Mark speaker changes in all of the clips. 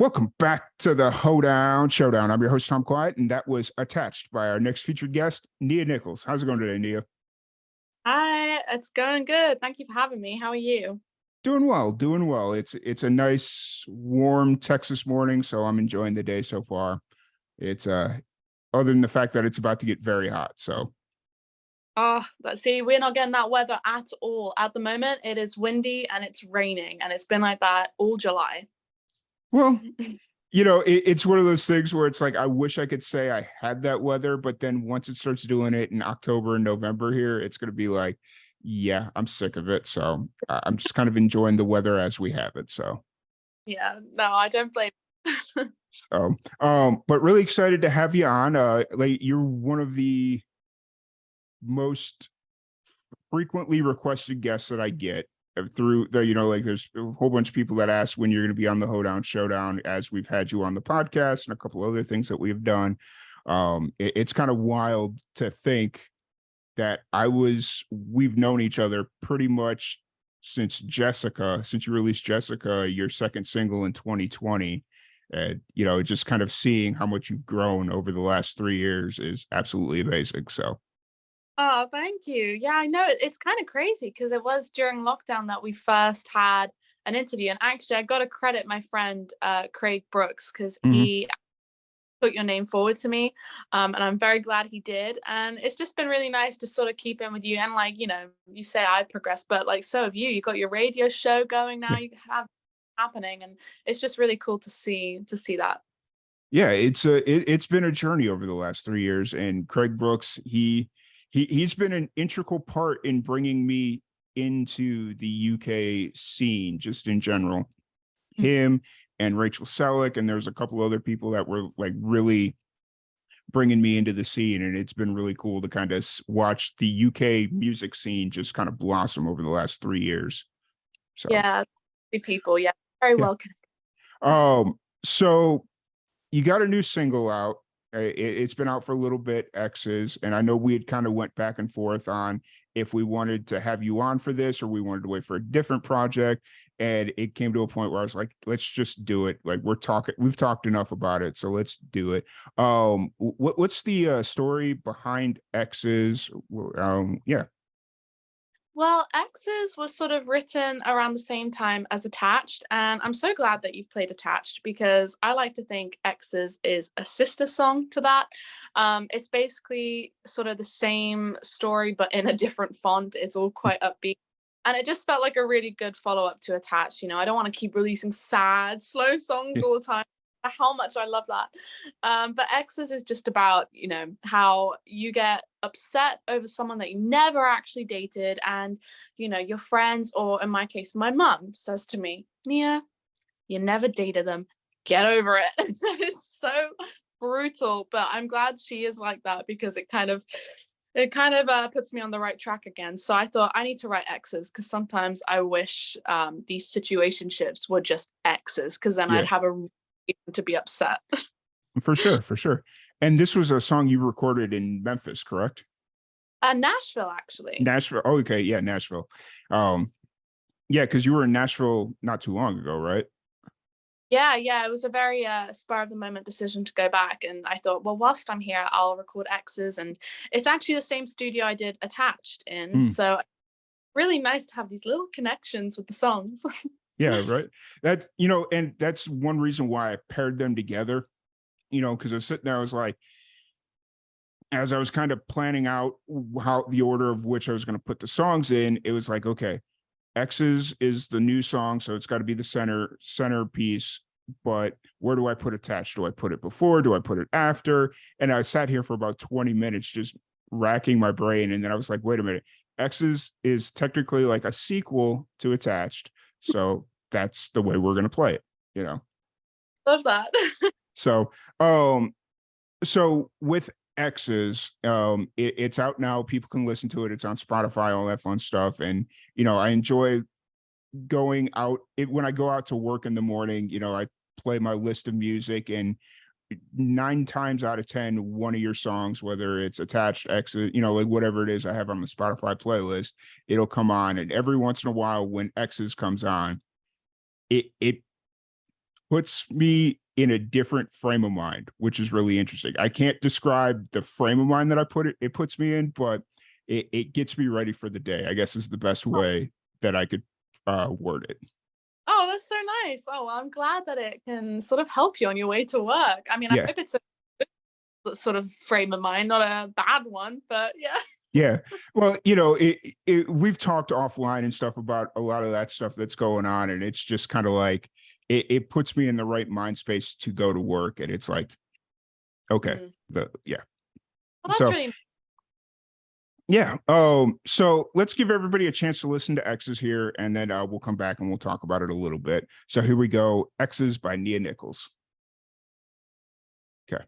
Speaker 1: Welcome back to the Hoedown Showdown. I'm your host, Tom Quiet, and that was Attached by our next featured guest, Nia Nicholls. How's it going today, Nia?
Speaker 2: Hi, it's going good. Thank you for having me. How are you?
Speaker 1: Doing well, doing well. It's a nice, warm Texas morning, so I'm enjoying the day so far. It's other than the fact that it's about to get very hot. So,
Speaker 2: Oh, let's see, we're not getting that weather at all. At the moment, it is windy and it's raining, and it's been like that all July.
Speaker 1: well, it's one of those things where it's like I wish I could say I had that weather, but then once it starts doing it in October and November here, it's going to be like, yeah, I'm sick of it. So I'm just kind of enjoying the weather as we have it. So.
Speaker 2: Yeah, no, I don't blame.
Speaker 1: But really excited to have you on. Like you're one of the most frequently requested guests that I get through the, like there's a whole bunch of people that ask when you're going to be on the Hoedown Showdown, as we've had you on the podcast and a couple other things that we've done. It's kind of wild to think that we've known each other pretty much since you released Jessica, your second single in 2020. And, just kind of seeing how much you've grown over the last 3 years is absolutely amazing. So,
Speaker 2: Oh, thank you. Yeah, I know it's kind of crazy because it was during lockdown that we first had an interview, and actually, I got to credit my friend Craig Brooks because
Speaker 1: mhm.
Speaker 2: he put your name forward to me, and I'm very glad he did. And it's just been really nice to sort of keep in with you. And like, you say I progressed, but like so have you. You got your radio show going now.
Speaker 1: Yeah.
Speaker 2: You have happening, and it's just really cool to see that.
Speaker 1: Yeah, it's been a journey over the last 3 years, and Craig Brooks, he's been an integral part in bringing me into the UK scene, just in general. Him and Rachel Selleck, and there's a couple other people that were like really bringing me into the scene, and it's been really cool to kind of watch the UK music scene just kind of blossom over the last 3 years. So
Speaker 2: Yeah, the people. Yeah, very
Speaker 1: yeah.
Speaker 2: well.
Speaker 1: So you got a new single out. It's been out for a little bit, X's, and I know we had kind of went back and forth on if we wanted to have you on for this or we wanted to wait for a different project. And it came to a point where I was like, let's just do it. Like we've talked enough about it, so let's do it. What's the story behind X's? Yeah.
Speaker 2: Well, X's was sort of written around the same time as Attached, and I'm so glad that you've played Attached because I like to think X's is a sister song to that. It's basically sort of the same story, but in a different font. It's all quite upbeat. And it just felt like a really good follow up to Attached. I don't want to keep releasing sad, slow songs all the time. How much I love that. But X's is just about, how you get upset over someone that you never actually dated. And, your friends, or in my case, my mum says to me, Nia, you never dated them. Get over it. It's so brutal. But I'm glad she is like that because it kind of puts me on the right track again. So I thought I need to write X's because sometimes I wish these situationships were just X's because then I'd
Speaker 1: Yeah,
Speaker 2: have a reason to be upset.
Speaker 1: for sure, for sure. And this was a song you recorded in Memphis, correct?
Speaker 2: Nashville, actually.
Speaker 1: Nashville. Oh, okay, yeah, Nashville. Um, yeah, because you were in Nashville not too long ago, right?
Speaker 2: Yeah, yeah, it was a very spur of the moment decision to go back, and I thought, well, whilst I'm here, I'll record X's, and it's actually the same studio I did Attached in,
Speaker 1: Mm,
Speaker 2: so really nice to have these little connections with the songs.
Speaker 1: yeah, right. And that's one reason why I paired them together. Because I was sitting there, I was like, as I was kind of planning out how the order of which I was going to put the songs in, it was like, okay, X's is the new song, so it's got to be the centerpiece. But where do I put Attached? Do I put it before? Do I put it after? And I sat here for about 20 minutes just racking my brain. And then I was like, wait a minute. X's is technically like a sequel to Attached. So that's the way we're gonna play it, you know.
Speaker 2: Love that.
Speaker 1: So so with X's, it's out now. People can listen to it. It's on Spotify, all that fun stuff. And I enjoy going out when I go out to work in the morning. I play my list of music, and 9 times out of 10, one of your songs, whether it's Attached, X's, like whatever it is I have on the Spotify playlist, it'll come on. And every once in a while, when X's comes on, it puts me in a different frame of mind, which is really interesting. I can't describe the frame of mind that it puts me in, but it gets me ready for the day, I guess is the best way that I could word it.
Speaker 2: Oh, that's so nice. Oh, well, I'm glad that it can sort of help you on your way to work. I mean, I
Speaker 1: Yeah.
Speaker 2: hope it's a good sort of frame of mind, not a bad one, but yeah.
Speaker 1: Yeah. Well, we've talked offline and stuff about a lot of that stuff that's going on. And it's just kind of like, it puts me in the right mind space to go to work. And it's like, okay,
Speaker 2: Mm.
Speaker 1: yeah.
Speaker 2: Well, that's
Speaker 1: So,
Speaker 2: really
Speaker 1: yeah. So let's give everybody a chance to listen to X's here, and then we'll come back and we'll talk about it a little bit. So here we go. X's by Nia Nicholls. Okay,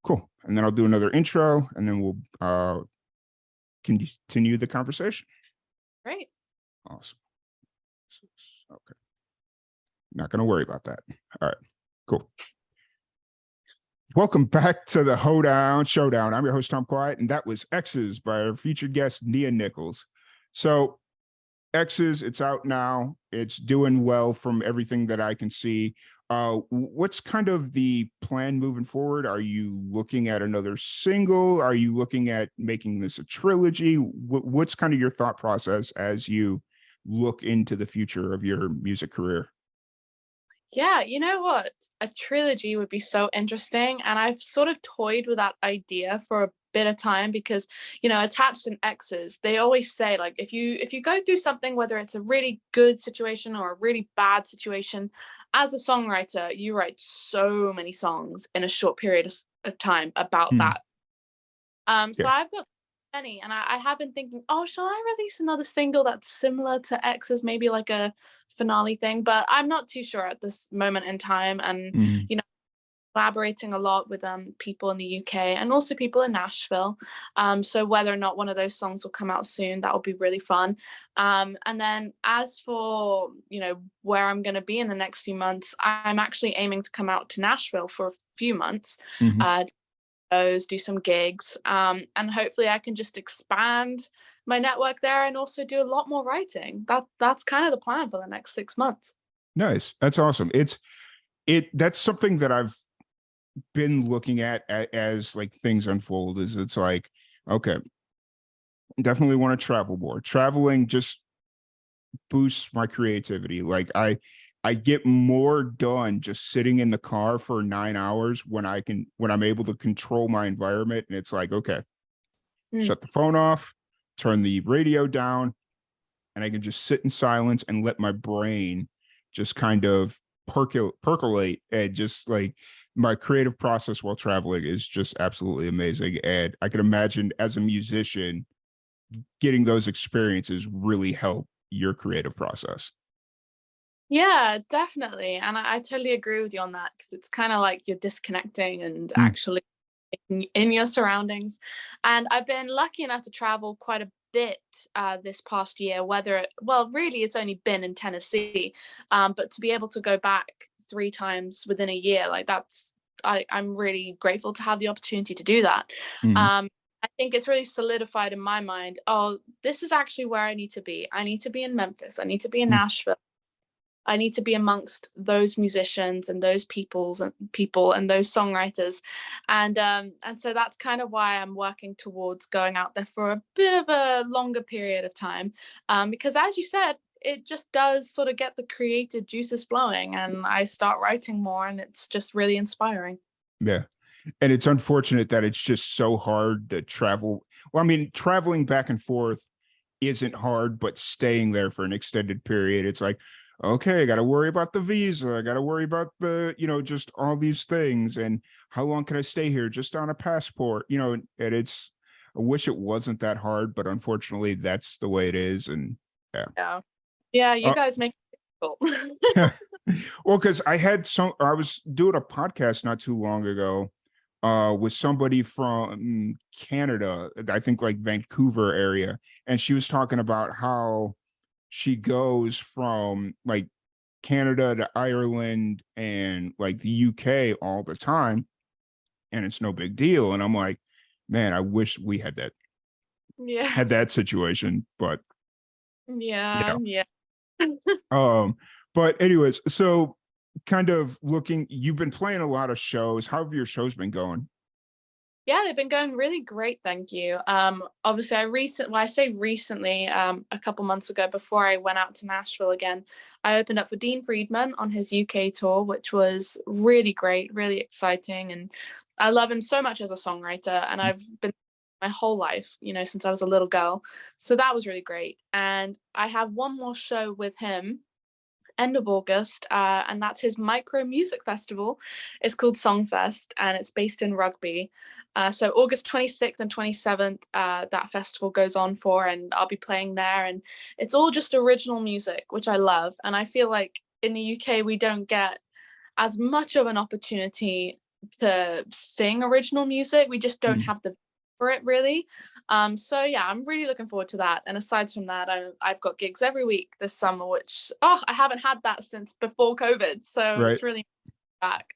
Speaker 1: cool. And then I'll do another intro, and then we'll continue the conversation.
Speaker 2: great.
Speaker 1: Awesome. Okay. Not going to worry about that. All right, cool. Welcome back to the Hoedown Showdown. I'm your host, Tom Quiet, and that was X's by our featured guest, Nia Nicholls. So X's, it's out now. It's doing well from everything that I can see. What's kind of the plan moving forward? Are you looking at another single? Are you looking at making this a trilogy? What's kind of your thought process as you look into the future of your music career?
Speaker 2: Yeah, you know what? A trilogy would be so interesting. And I've sort of toyed with that idea for a bit of time because, attached in X's, they always say like if you go through something, whether it's a really good situation or a really bad situation, as a songwriter, you write so many songs in a short period of time about
Speaker 1: Hmm.
Speaker 2: that. So
Speaker 1: Yeah.
Speaker 2: I've got many, and I have been thinking, oh, shall I release another single that's similar to X's, maybe like a finale thing? But I'm not too sure at this moment in time. And
Speaker 1: Mhm.
Speaker 2: collaborating a lot with people in the UK and also people in Nashville. So whether or not one of those songs will come out soon, that will be really fun. And then as for where I'm going to be in the next few months, I'm actually aiming to come out to Nashville for a few months.
Speaker 1: Mhm.
Speaker 2: Do some gigs, and hopefully I can just expand my network there and also do a lot more writing. That's kind of the plan for the next 6 months.
Speaker 1: Nice. That's awesome. That's something that I've been looking at as like things unfold. Is it's like, okay, definitely want to travel more. Traveling just boosts my creativity. Like I get more done just sitting in the car for 9 hours when I'm able to control my environment. And it's like, okay,
Speaker 2: Mm.
Speaker 1: shut the phone off, turn the radio down, and I can just sit in silence and let my brain just kind of percolate, and just like my creative process while traveling is just absolutely amazing. And I can imagine as a musician, getting those experiences really help your creative process.
Speaker 2: Yeah, definitely. And I totally agree with you on that because it's kind of like you're disconnecting and
Speaker 1: Mm.
Speaker 2: actually in your surroundings. And I've been lucky enough to travel quite a bit this past year, well, really, it's only been in Tennessee, but to be able to go back 3 times within a year, like I'm really grateful to have the opportunity to do that.
Speaker 1: Mhm.
Speaker 2: I think it's really solidified in my mind, oh, this is actually where I need to be. I need to be in Memphis. I need to be in
Speaker 1: Mm.
Speaker 2: Nashville. I need to be amongst those musicians and those people and those songwriters, and so that's kind of why I'm working towards going out there for a bit of a longer period of time, because as you said, it just does sort of get the creative juices flowing, and I start writing more, and it's just really inspiring.
Speaker 1: Yeah. And it's unfortunate that it's just so hard to travel. Well, I mean, traveling back and forth isn't hard, but staying there for an extended period, it's like, okay, I got to worry about the visa. I got to worry about just all these things. And how long can I stay here just on a passport? And I wish it wasn't that hard, but unfortunately, that's the way it is. And yeah.
Speaker 2: Yeah, yeah, you
Speaker 1: Uh,
Speaker 2: guys make it difficult.
Speaker 1: well, because I was doing a podcast not too long ago with somebody from Canada, I think like Vancouver area, and she was talking about how she goes from like Canada to Ireland and like the UK all the time, and it's no big deal. And I'm like, man, I wish we
Speaker 2: Yeah,
Speaker 1: had that situation, but you
Speaker 2: yeah,
Speaker 1: know.
Speaker 2: yeah.
Speaker 1: Um, but anyways, so kind of looking, you've been playing a lot of shows. How have your shows been going?
Speaker 2: Yeah, they've been going really great, thank you. Obviously, I say recently, a couple months ago, before I went out to Nashville again, I opened up for Dean Friedman on his UK tour, which was really great, really exciting, and I love him so much as a songwriter, and I've been my whole life, since I was a little girl. So that was really great. And I have one more show with him end of August, and that's his micro music festival. It's called Songfest, and it's based in Rugby. So August 26th and 27th, that festival goes on for, and I'll be playing there. And it's all just original music, which I love. And I feel like in the UK, we don't get as much of an opportunity to sing original music. We just don't
Speaker 1: Mm.
Speaker 2: have the for it really. So yeah, I'm really looking forward to that. And aside from that, I've got gigs every week this summer, which I haven't had that since before COVID. So
Speaker 1: Right.
Speaker 2: it's really back.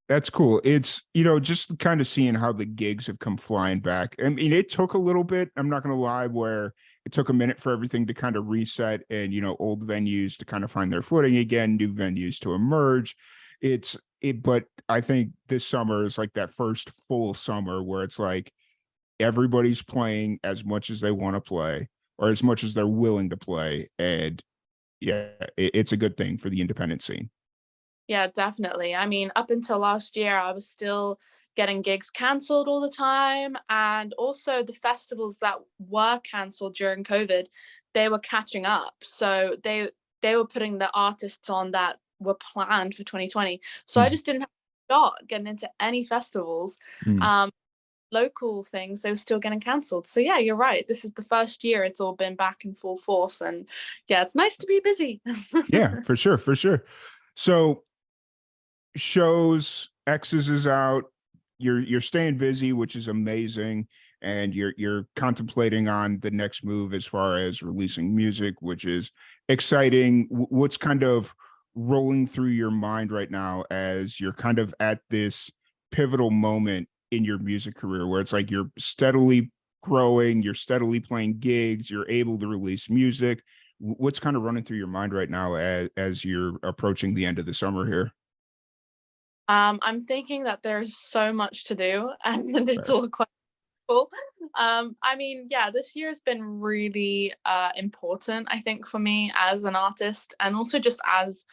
Speaker 1: That's cool. It's, just kind of seeing how the gigs have come flying back. I mean, it took a little bit, I'm not going to lie, where it took a minute for everything to kind of reset and, old venues to kind of find their footing again, new venues to emerge. But I think this summer is like that first full summer where it's like everybody's playing as much as they want to play or as much as they're willing to play. And yeah, it's a good thing for the independent scene.
Speaker 2: Yeah, definitely. I mean, up until last year, I was still getting gigs cancelled all the time. And also the festivals that were cancelled during COVID, they were catching up. So they were putting the artists on that were planned for 2020. So I
Speaker 1: Mm.
Speaker 2: just didn't have a shot getting into any festivals.
Speaker 1: Mm.
Speaker 2: Um, Local things, they were still getting cancelled. So yeah, you're right. This is the first year it's all been back in full force. And yeah, it's nice to be busy.
Speaker 1: Yeah, for sure, for sure. So shows, X's is out. You're staying busy, which is amazing, and you're contemplating on the next move as far as releasing music, which is exciting. What's kind of rolling through your mind right now as you're kind of at this pivotal moment in your music career where it's like you're steadily growing, you're steadily playing gigs, you're able to release music. What's kind of running through your mind right now as you're approaching the end of the summer here?
Speaker 2: I'm thinking that there's so much to do and it's
Speaker 1: Right.
Speaker 2: all quite cool. I mean, yeah, this year has been really important, I think, for me as an artist and also just as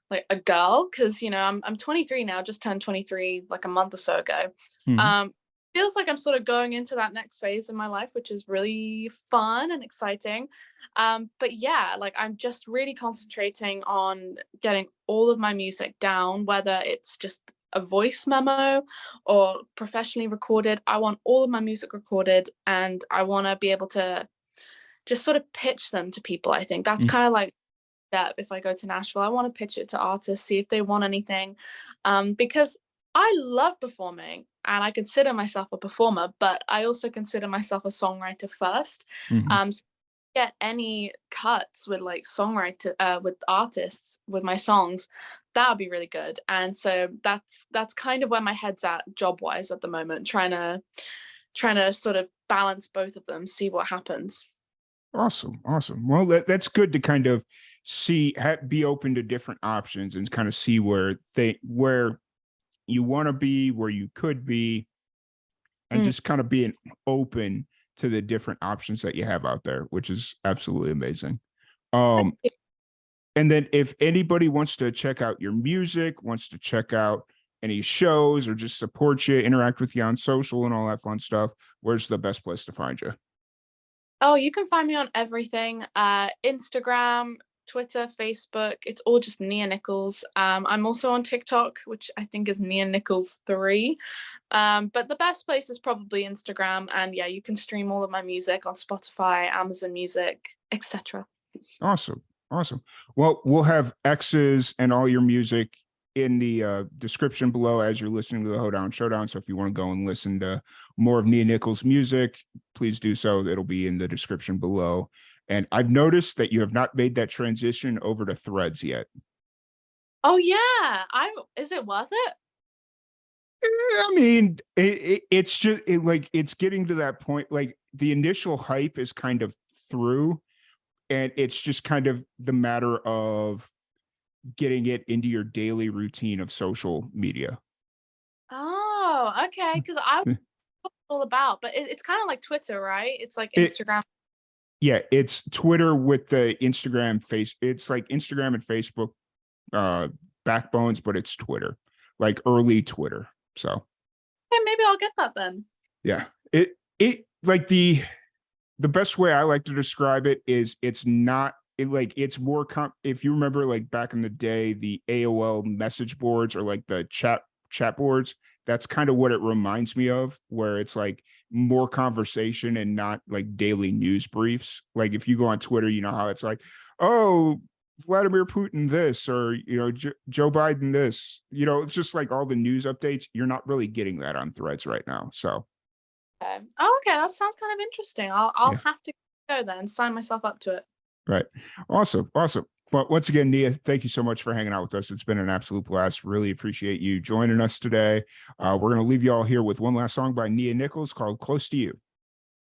Speaker 2: like a girl, because I'm 23 now, just turned 23 like a month or so ago.
Speaker 1: Mhm.
Speaker 2: Um, Feels like I'm sort of going into that next phase in my life, which is really fun and exciting. But yeah, like I'm just really concentrating on getting all of my music down, whether it's just a voice memo or professionally recorded. I want all of my music recorded and I want to be able to just sort of pitch them to people. I think that's
Speaker 1: Mm.
Speaker 2: kind of like step if I go to Nashville. I want to pitch it to artists, see if they want anything. Because I love performing and I consider myself a performer, but I also consider myself a songwriter first.
Speaker 1: Mhm.
Speaker 2: So get any cuts with like songwriter with artists with my songs, that would be really good. And so that's kind of where my head's at job wise at the moment, trying to sort of balance both of them, see what happens.
Speaker 1: Awesome, awesome. Well, that's good to kind of be open to different options and kind of see where you want to be, where you could be, and
Speaker 2: Mm.
Speaker 1: just kind of being open to the different options that you have out there, which is absolutely amazing. Um, and then if anybody wants to check out your music, wants to check out any shows or just support you, interact with you on social and all that fun stuff, where's the best place to find you?
Speaker 2: Oh, you can find me on everything. Instagram, Twitter, Facebook. It's all just Nia Nicholls. I'm also on TikTok, which I think is Nia Nicholls 3. But the best place is probably Instagram. And yeah, you can stream all of my music on Spotify, Amazon Music, etc.
Speaker 1: Awesome. Awesome. Well, we'll have X's and all your music in the description below as you're listening to the Hoedown Showdown. So if you want to go and listen to more of Nia Nicholls' music, please do so. It'll be in the description below. And I've noticed that you have not made that transition over to Threads yet.
Speaker 2: Oh yeah, I is it worth it?
Speaker 1: I mean, it's just like it's getting to that point. Like the initial hype is kind of through, and it's just kind of the matter of getting it into your daily routine of social media.
Speaker 2: Oh, okay. Because I was all about, but it's kind of like Twitter, right? It's like
Speaker 1: It
Speaker 2: Instagram.
Speaker 1: Yeah, it's Twitter with the Instagram face. It's like Instagram and Facebook uh backbones, but it's Twitter, like early Twitter. So
Speaker 2: Okay, maybe I'll get that then.
Speaker 1: yeah, it like the best way I like to describe it is it's not like it's more if you remember like back in the day, the AOL message boards or like the chat boards, that's kind of what it reminds me of, where it's like more conversation and not like daily news briefs. Like if you go on Twitter, you know how it's like, oh, Vladimir Putin this, or Joe Biden this, it's just like all the news updates. You're not really getting that on Threads right now. So
Speaker 2: Okay. Oh, okay. That sounds kind of interesting. I'll
Speaker 1: yeah.
Speaker 2: have to go then, sign myself up to it.
Speaker 1: Right. Awesome. Awesome. But once again, Nia, thank you so much for hanging out with us. It's been an absolute blast. Really appreciate you joining us today. We're going to leave you all here with one last song by Nia Nicholls called Close to You.